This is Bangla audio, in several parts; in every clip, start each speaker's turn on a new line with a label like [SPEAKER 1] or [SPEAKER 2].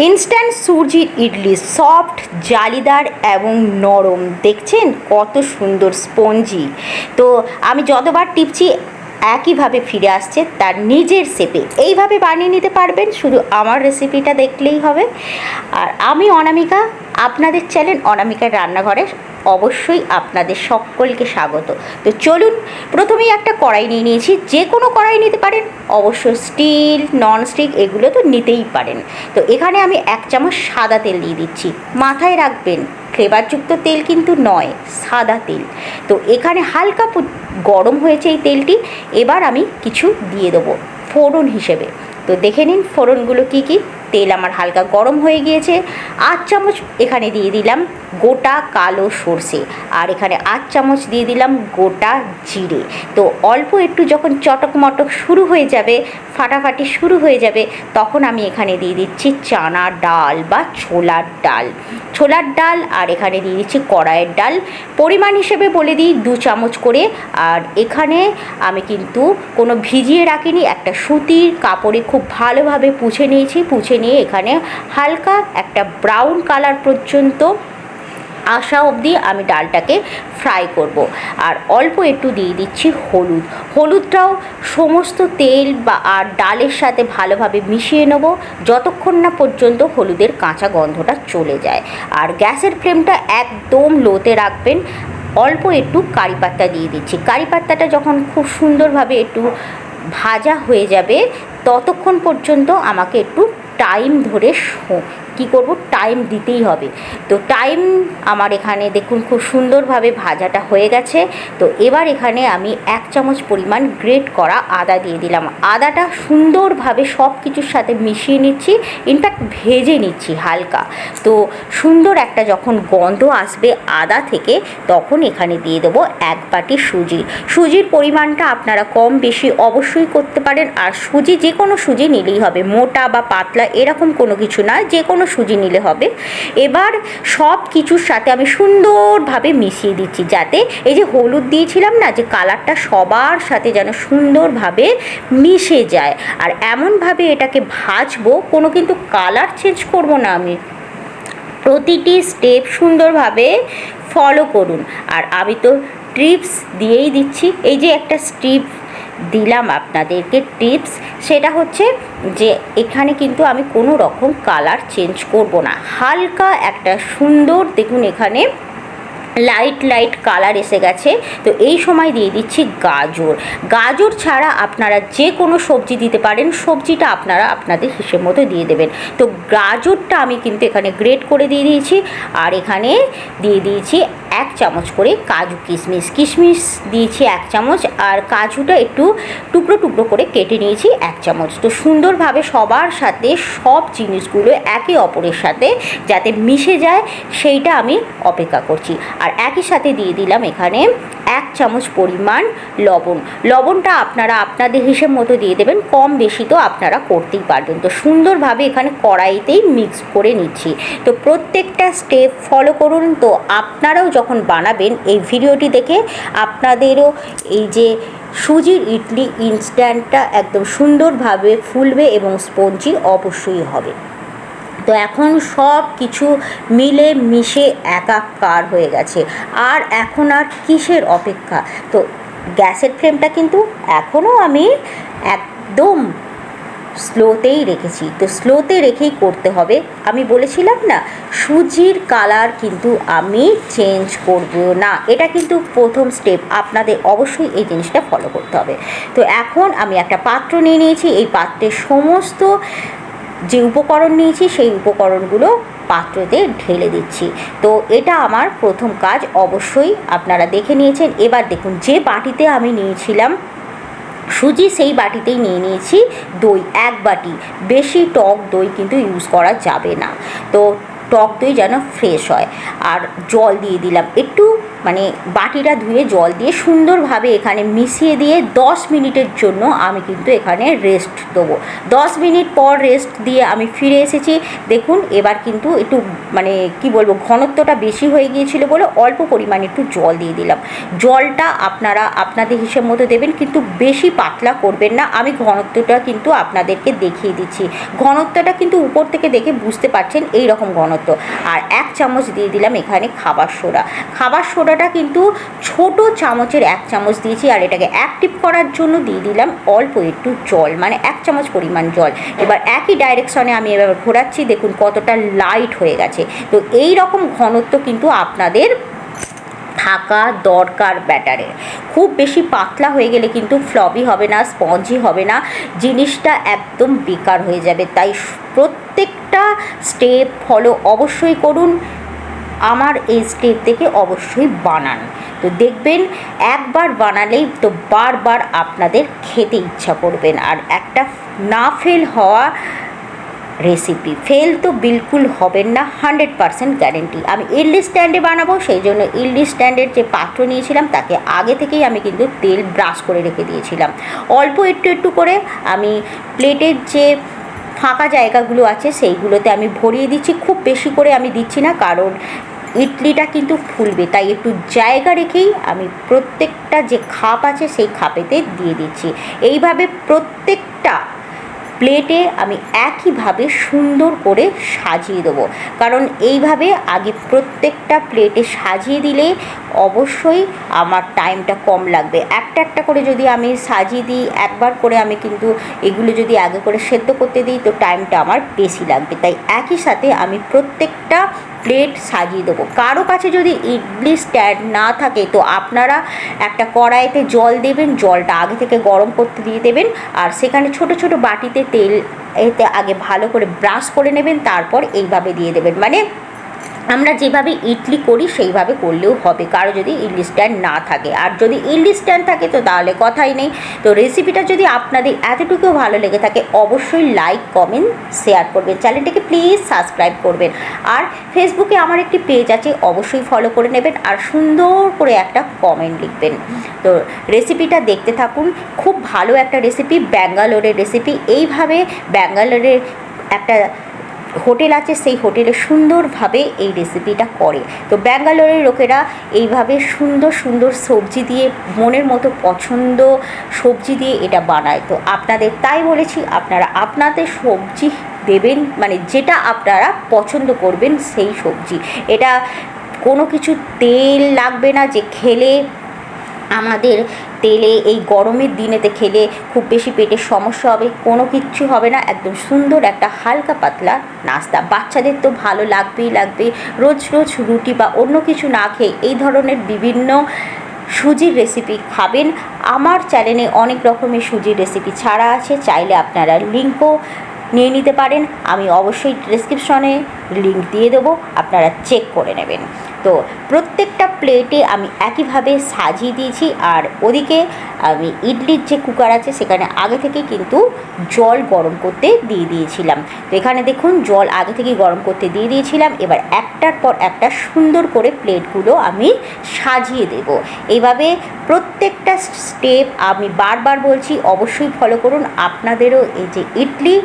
[SPEAKER 1] ইনস্ট্যান্ট সুজির ইডলি সফট জালিদার এবং নরম দেখছেন কত সুন্দর স্পঞ্জি। তো আমি যতবার টিপছি একইভাবে ফিরে আসছে তার নিজের শেপে। এইভাবে বানিয়ে নিতে পারবেন, শুধু আমার রেসিপিটা দেখলেই হবে। আর আমি অনামিকা, আপনাদের চ্যানেল অনামিকার রান্নাঘরে অবশ্যই আপনাদের সকলকে স্বাগত। তো চলুন, প্রথমেই একটা কড়াই নিয়ে নিয়েছি। যে কোনো কড়াই নিতে পারেন, অবশ্যই স্টিল নন স্টিক এগুলো তো নিতেই পারেন। তো এখানে আমি 1 চামচ সাদা তেল দিয়ে দিচ্ছি। মাথায় রাখবেন, ফ্লেভারযুক্ত তেল কিন্তু নয়, সাদা তেল। তো এখানে হালকা গরম হয়েছে এই তেলটি। এবার আমি কিছু দিয়ে দেবো ফোড়ন হিসেবে। তো দেখে নিন ফোড়নগুলো কী কী। তেল আমার হালকা গরম হয়ে গিয়েছে। 8 চামচ এখানে দিয়ে দিলাম গোটা কালো সর্ষে, আর এখানে 8 চামচ দিয়ে দিলাম গোটা জিরে। তো অল্প একটু যখন চটক মটক শুরু হয়ে যাবে, ফাটাফাটি শুরু হয়ে যাবে, তখন আমি এখানে দিয়ে দিচ্ছি চানা ডাল বা ছোলার ডাল। ছোলার ডাল আর এখানে দিয়ে দিচ্ছি কড়াইয়ের ডাল। পরিমাণ হিসেবে বলে দিই 2 চামচ করে। আর এখানে আমি কিন্তু কোনো ভিজিয়ে রাখিনি, একটা সুতির কাপড়ে খুব ভালোভাবে পুছে নিয়েছি। পুছে নিয়ে এখানে হালকা একটা ব্রাউন কালার পর্যন্ত আসা অবধি আমি ডালটাকে ফ্রাই করব। আর অল্প একটু দিয়ে দিচ্ছি হলুদ। হলুদটাও সমস্ত তেল বা আর ডালের সাথে ভালোভাবে মিশিয়ে নেব, যতক্ষণ না পর্যন্ত হলুদের কাঁচা গন্ধটা চলে যায়। আর গ্যাসের ফ্লেমটা একদম লোতে রাখবেন। অল্প একটু কারি পাতা দিয়ে দিচ্ছি। কারি পাতাটা যখন খুব সুন্দরভাবে একটু ভাজা হয়ে যাবে, ততক্ষণ পর্যন্ত আমাকে একটু টাইম ধরে কী করব, টাইম দিতেই হবে। তো টাইম আমার এখানে দেখুন খুব সুন্দরভাবে ভাজাটা হয়ে গেছে। তো এবার এখানে আমি 1 চামচ পরিমাণ গ্রেট করা আদা দিয়ে দিলাম। আদাটা সুন্দরভাবে সব কিছুর সাথে মিশিয়ে নিচ্ছি, ইনফ্যাক্ট ভেজে নিচ্ছি হালকা। তো সুন্দর একটা যখন গন্ধ আসবে আদা থেকে, তখন এখানে দিয়ে দেবো 1 বাটি সুজি। সুজির পরিমাণটা আপনারা কম বেশি অবশ্যই করতে পারেন। আর সুজি যে কোনো সুজি নিলেই হবে, মোটা বা পাতলা এরকম কোনো কিছু না, যে কোনো সুজি নিলে হবে। এবার সব কিছুর সাথে আমি সুন্দরভাবে মিশিয়ে দিচ্ছি, যাতে এই যে হলুদ দিয়েছিলাম না, যে কালারটা সবার সাথে যেন সুন্দরভাবে মিশে যায়। আর এমনভাবে এটাকে ভাজবো, কোনো কিন্তু কালার চেঞ্জ করব না আমি। প্রতিটি স্টেপ সুন্দরভাবে ফলো করুন। আর আমি তো টিপস দিয়েই দিচ্ছি। এই যে একটা টিপস দিলাম আপনাদেরকে, টিপস, সেটা হচ্ছে যে এখানে কিন্তু আমি কোনো রকম কালার চেঞ্জ করব না। হালকা একটা সুন্দর, দেখুন এখানে লাইট লাইট কালার এসে গেছে। তো এই সময় দিয়ে দিচ্ছি গাজর। গাজর ছাড়া আপনারা যে কোনো সবজি দিতে পারেন, সবজিটা আপনারা আপনাদের হিসেব মতো দিয়ে দেবেন। তো গাজরটা আমি কিন্তু এখানে গ্রেট করে দিয়ে দিয়েছি। আর এখানে দিয়ে দিয়েছি 1 চামচ করে কাজু কিশমিশ। কিশমিশ দিয়েছি 1 চামচ, আর কাজুটা একটু টুকরো টুকরো করে কেটে নিয়েছি 1 চামচ। তো সুন্দরভাবে সবার সাথে সব জিনিসগুলো একে অপরের সাথে যাতে মিশে যায়, সেইটা আমি অপেক্ষা করছি। আর একই সাথে দিয়ে দিলাম এখানে 1 চামচ পরিমাণ লবণ। লবণটা আপনারা আপনাদের হিসেব মতো দিয়ে দেবেন, কম বেশি তো আপনারা করতেই পারবেন। তো সুন্দরভাবে এখানে কড়াইতেই মিক্স করে নিচ্ছি। তো প্রত্যেকটা স্টেপ ফলো করুন। তো আপনারাও যখন বানাবেন এই ভিডিওটি দেখে, আপনাদেরও এই যে সুজির ইডলি ইনস্ট্যান্টটা একদম সুন্দরভাবে ফুলবে এবং স্পঞ্জি অবশ্যই হবে। তো এখন সব কিছু মিলে মিশে একাকার হয়ে গেছে। আর এখন আর কিসের অপেক্ষা। তো গ্যাসের ফ্লেমটা কিন্তু এখনও আমি একদম স্লোতেই রেখেছি। তো স্লোতে রেখেই করতে হবে। আমি বলেছিলাম না, সুজির কালার কিন্তু আমি চেঞ্জ করব না। এটা কিন্তু প্রথম স্টেপ, আপনাদের অবশ্যই এই জিনিসটা ফলো করতে হবে। তো এখন আমি একটা পাত্র নিয়ে নিয়েছি। এই পাত্রে সমস্ত যে উপকরণ নিয়েছি সেই উপকরণগুলো পাত্রতে ঢেলে দিচ্ছি। তো এটা আমার প্রথম কাজ, অবশ্যই আপনারা দেখে নিয়েছেন। এবার দেখুন, যে বাটিতে আমি নিয়েছিলাম সুজি, সেই বাটিতেই নিয়ে নিয়েছি দই 1 বাটি। বেশি টক দই কিন্তু ইউজ করা যাবে না। তো টক দই যেন ফ্রেশ হয়। আর জল দিয়ে দিলাম, একটু মানে বাটিটা ধুয়ে জল দিয়ে সুন্দরভাবে এখানে মিশিয়ে দিয়ে 10 মিনিটের জন্য আমি কিন্তু এখানে রেস্ট দেবো। 10 মিনিট পর রেস্ট দিয়ে আমি ফিরে এসেছি। দেখুন এবার কিন্তু একটু মানে কি বলবো, ঘনত্বটা বেশি হয়ে গিয়েছিল বলে অল্প পরিমাণে একটু জল দিয়ে দিলাম। জলটা আপনারা আপনাদের হিসেব মতো দেবেন, কিন্তু বেশি পাতলা করবেন না। আমি ঘনত্বটা কিন্তু আপনাদেরকে দেখিয়ে দিচ্ছি। ঘনত্বটা কিন্তু উপর থেকে দেখে বুঝতে পারছেন এই রকম ঘনত্ব। আর 1 চামচ দিয়ে দিলাম এখানে খাবার সোডা। খাবার সোডাটা কিন্তু ছোট চামচের 1 চামচ দিয়েছি, আর এটাকে অ্যাক্টিভ করার জন্য দিয়ে দিলাম অল্প একটু জল, মানে 1 চামচ পরিমাণ জল। এবার একই ডাইরেকশনে আমি এবার ঘোরাচ্ছি, দেখুন কতটা লাইট হয়ে গেছে। তো এই রকম ঘনত্ব কিন্তু আপনাদের থাকা দরকার ব্যাটারে। খুব বেশি পাতলা হয়ে গেলে কিন্তু ফ্লপি হবে না, স্পঞ্জি হবে না, জিনিসটা একদম বেকার হয়ে যাবে। তাই প্রত্যেকটা স্টেপ ফলো অবশ্যই করুন, আমার এই স্টেপ থেকে অবশ্যই বানান। তো দেখবেন একবার বানালেই তো বারবার আপনাদের খেতে ইচ্ছা করবেন। আর একটা না ফেল হওয়া রেসিপি, ফেল তো বিলকুল হবেন না, 100% গ্যারেন্টি। আমি ইডলি স্ট্যান্ডে বানাবো, সেই জন্য ইডলি স্ট্যান্ডের যে পাত্র নিয়েছিলাম তাকে আগে থেকেই আমি কিন্তু তেল ব্রাশ করে রেখে দিয়েছিলাম। অল্প একটু একটু করে আমি প্লেটের যে ফাঁকা জায়গাগুলো আছে সেইগুলোতে আমি ভরিয়ে দিচ্ছি। খুব বেশি করে আমি দিচ্ছি না, কারণ ইডলিটা কিন্তু ফুলবে, তাই একটু জায়গা রেখেই আমি প্রত্যেকটা যে খাপ আছে সেই খাপেতে দিয়ে দিচ্ছি। এইভাবে প্রত্যেকটা প্লেটে আমি একইভাবে সুন্দর করে সাজিয়ে দেবো, কারণ এইভাবে আগে প্রত্যেকটা প্লেটে সাজিয়ে দিলে অবশ্যই আমার টাইমটা কম লাগবে। একটা একটা করে যদি আমি সাজিয়ে দিই, একবার করে আমি কিন্তু এগুলো যদি আগে করে সেদ্ধ করতে দিই তো টাইমটা আমার বেশি লাগবে। তাই একই সাথে আমি প্রত্যেকটা প্লেট সাজিয়ে দেবো। কারো কাছে যদি ইডলি স্ট্যান্ড না থাকে তো আপনারা একটা কড়াইতে জল দেবেন, জলটা আগে থেকে গরম করতে দিয়ে দেবেন, আর সেখানে ছোট ছোট বাটিতে তেল এতে আগে ভালো করে ব্রাশ করে নেবেন, তারপর এইভাবে দিয়ে দেবেন। মানে আমরা যেভাবে ইডলি করি সেইভাবে করলেও হবে কারো যদি ইডলি স্ট্যান্ড না থাকে। আর যদি ইডলি স্ট্যান্ড থাকে তো তাহলে কথাই নেই। তো রেসিপিটা যদি আপনাদের এতটুকুও ভালো লেগে থাকে অবশ্যই লাইক কমেন্ট শেয়ার করবেন, চ্যানেলটাকে প্লিজ সাবস্ক্রাইব করবেন। আর ফেসবুকে আমার একটি পেজ আছে, অবশ্যই ফলো করে নেবেন আর সুন্দর করে একটা কমেন্ট লিখবেন। তো রেসিপিটা দেখতে থাকুন, খুব ভালো একটা রেসিপি, ব্যাঙ্গালোরের রেসিপি। এইভাবে ব্যাঙ্গালোরের একটা হোটেল আছে, সেই হোটেলে সুন্দরভাবে এই রেসিপিটা করে। তো ব্যাঙ্গালোরের লোকেরা এইভাবে সুন্দর সুন্দর সবজি দিয়ে, মনের মতো পছন্দ সবজি দিয়ে এটা বানায়। তো আপনাদের তাই বলেছি, আপনারা আপনাদের সবজি দেবেন, মানে যেটা আপনারা পছন্দ করবেন সেই সবজি। এটা কোনো কিছু তেল লাগবে না যে খেলে আমাদের তেলে এই গরমের দিনেতে খেলে খুব বেশি পেটের সমস্যা হবে, কোনো কিচ্ছু হবে না। একদম সুন্দর একটা হালকা পাতলা নাস্তা, বাচ্চাদের তো ভালো লাগবেই লাগবে। রোজ রোজ রুটি বা অন্য কিছু না খেয়ে এই ধরনের বিভিন্ন সুজির রেসিপি খাবেন। আমার চ্যানেলে অনেক রকমের সুজির রেসিপি ছাড়া আছে, চাইলে আপনারা লিঙ্কও নিয়ে নিতে পারেন। আমি অবশ্যই ডেসক্রিপশনে লিঙ্ক দিয়ে দেবো, আপনারা চেক করে নেবেন। তো প্রত্যেকটা প্লেটে আমি একইভাবে সাজিয়ে দিয়েছি। আর ওদিকে আমি ইডলির যে কুকার আছে সেখানে আগে থেকে কিন্তু জল গরম করতে দিয়ে দিয়েছিলাম। তো এখানে দেখুন জল আগে থেকেই গরম করতে দিয়ে দিয়েছিলাম। এবার একটার পর একটা সুন্দর করে প্লেটগুলো আমি সাজিয়ে দেব। এইভাবে প্রত্যেকটা স্টেপ আমি বারবার বলছি অবশ্যই ফলো করুন, আপনাদেরও এই যে ইডলি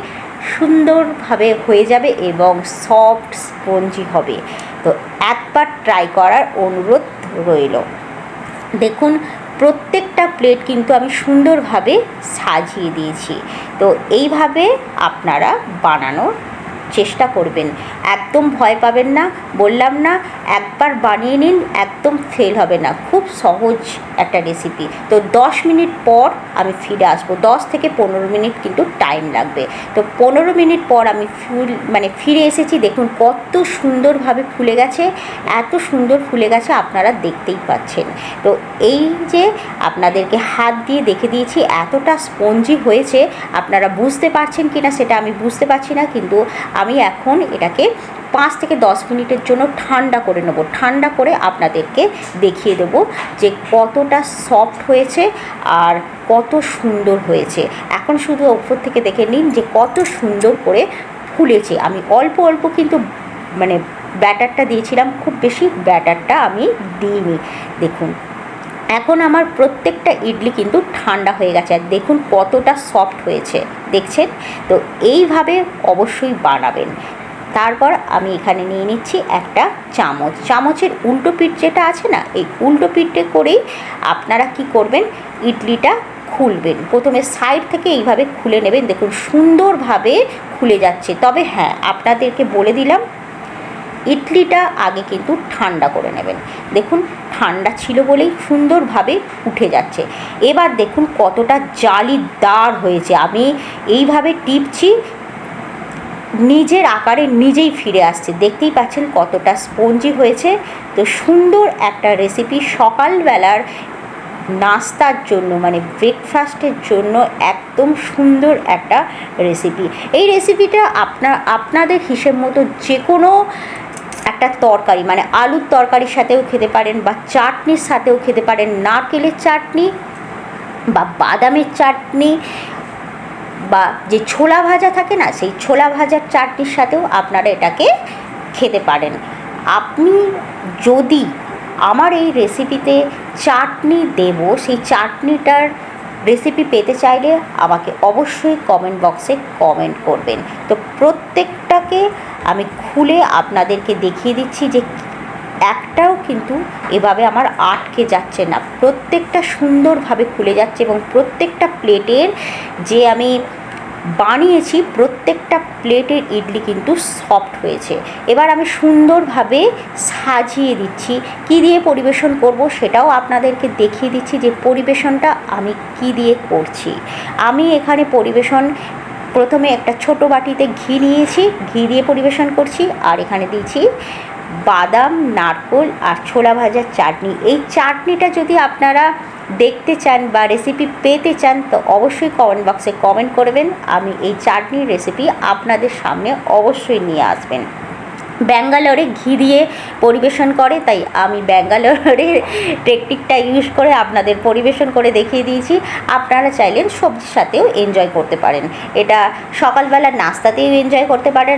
[SPEAKER 1] সুন্দরভাবে হয়ে যাবে এবং সফট স্পঞ্জি হবে। তো একবার ট্রাই করার অনুরোধ রইল। দেখুন প্রত্যেকটা প্লেট কিন্তু আমি সুন্দরভাবে সাজিয়ে দিয়েছি। তো এইভাবে আপনারা বানানোর চেষ্টা করবেন, একদম ভয় পাবেন না। বললাম না, একবার বানিয়ে নিন, একদম ফেল হবে না। খুব সহজ একটা রেসিপি। তো 10 মিনিট পর আমি ফিরে আসবো, 10 থেকে 15 মিনিট কিন্তু টাইম লাগবে। তো 15 মিনিট পর আমি ফিরে এসেছি। দেখুন কত সুন্দরভাবে ফুলে গেছে, এত সুন্দর ফুলে গেছে আপনারা দেখতেই পাচ্ছেন। তো এই যে আপনাদেরকে হাত দিয়ে দেখে দিয়েছি এতটা স্পঞ্জি হয়েছে, আপনারা বুঝতে পারছেন কি না সেটা আমি বুঝতে পারছি না, কিন্তু আমি এখন এটাকে 5 থেকে 10 মিনিটের জন্য ঠান্ডা করে নেব। ঠান্ডা করে আপনাদেরকে দেখিয়ে দেবো যে কতটা সফট হয়েছে আর কত সুন্দর হয়েছে। এখন শুধু উপর থেকে দেখে নিন যে কত সুন্দর করে ফুলেছে। আমি অল্প অল্প কিন্তু ব্যাটারটা দিয়েছিলাম, খুব বেশি ব্যাটারটা আমি দিইনি। দেখুন এখন আমার প্রত্যেকটা ইডলি কিন্তু ঠান্ডা হয়ে গেছে, আর দেখুন কতটা সফট হয়েছে, দেখছেন? তো এইভাবে অবশ্যই বানাবেন। তারপর আমি এখানে নিয়ে নিচ্ছি একটা চামচ, চামচের উল্টো পিঠ যেটা আছে না, এই উল্টো পিঠে করেই আপনারা কি করবেন, ইডলিটা খুলবেন। প্রথমে সাইড থেকে এইভাবে খুলে নেবেন, দেখুন সুন্দরভাবে খুলে যাচ্ছে। তবে হ্যাঁ, আপনাদেরকে বলে দিলাম ইডলিটা আগে কিন্তু ঠান্ডা করে নেবেন। দেখুন ঠান্ডা ছিল বলেই সুন্দরভাবে উঠে যাচ্ছে। এবার দেখুন কতটা জালিদার হয়েছে, আমি এইভাবে টিপছি, নিজের আকারে নিজেই ফিরে আসছে, দেখতেই পাচ্ছেন কতটা স্পঞ্জি হয়েছে। তো সুন্দর একটা রেসিপি সকালবেলার নাস্তার জন্য, মানে ব্রেকফাস্টের জন্য একদম সুন্দর একটা রেসিপি। এই রেসিপিটা আপনাদের হিসেব মতো যে কোনো একটা তরকারি, মানে আলুর তরকারির সাথেও খেতে পারেন, বা চাটনির সাথেও খেতে পারেন, নারকেলের চাটনি বা বাদামের চাটনি, বা যে ছোলা ভাজা থাকে না, সেই ছোলা ভাজার চাটনির সাথেও আপনারা এটাকে খেতে পারেন। আপনি যদি আমার এই রেসিপিতে চাটনি দেব, সেই চাটনিটার রেসিপি পেতে চাইলে আমাকে অবশ্যই কমেন্ট বক্সে কমেন্ট করবেন। তো প্রত্যেকটাকে আমি খুলে আপনাদেরকে দেখিয়ে দিচ্ছি যে একটাও কিন্তু এভাবে আমার আটকে যাচ্ছে না, প্রত্যেকটা সুন্দরভাবে খুলে যাচ্ছে, এবং প্রত্যেকটা প্লেটের যে আমি বানিয়েছি প্রত্যেকটা প্লেটের ইডলি কিন্তু সফট হয়েছে। এবার আমি সুন্দরভাবে সাজিয়ে দিচ্ছি, কী দিয়ে পরিবেশন করব সেটাও আপনাদেরকে দেখিয়ে দিচ্ছি যে পরিবেশনটা আমি কী দিয়ে করছি। আমি এখানে পরিবেশন প্রথমে একটা ছোট বাটিতে ঘি নিয়েছি, ঘি দিয়ে পরিবেশন করছি, আর এখানে দিয়েছি বাদাম, নারকেল আর ছোলা ভাজার চাটনি। এই চাটনিটা যদি আপনারা দেখতে চান বা রেসিপি পেতে চান তো অবশ্যই কমেন্ট বক্সে কমেন্ট করবেন, আমি এই চাটনির রেসিপি আপনাদের সামনে অবশ্যই নিয়ে আসবেন। ব্যাঙ্গালোরে ঘি দিয়ে পরিবেশন করে, তাই আমি ব্যাঙ্গালোরের টেকনিকটা ইউজ করে আপনাদের পরিবেশন করে দেখিয়ে দিয়েছি। আপনারা চাইলেন সবজির সাথেও এনজয় করতে পারেন, এটা সকালবেলা নাস্তাতেও এনজয় করতে পারেন,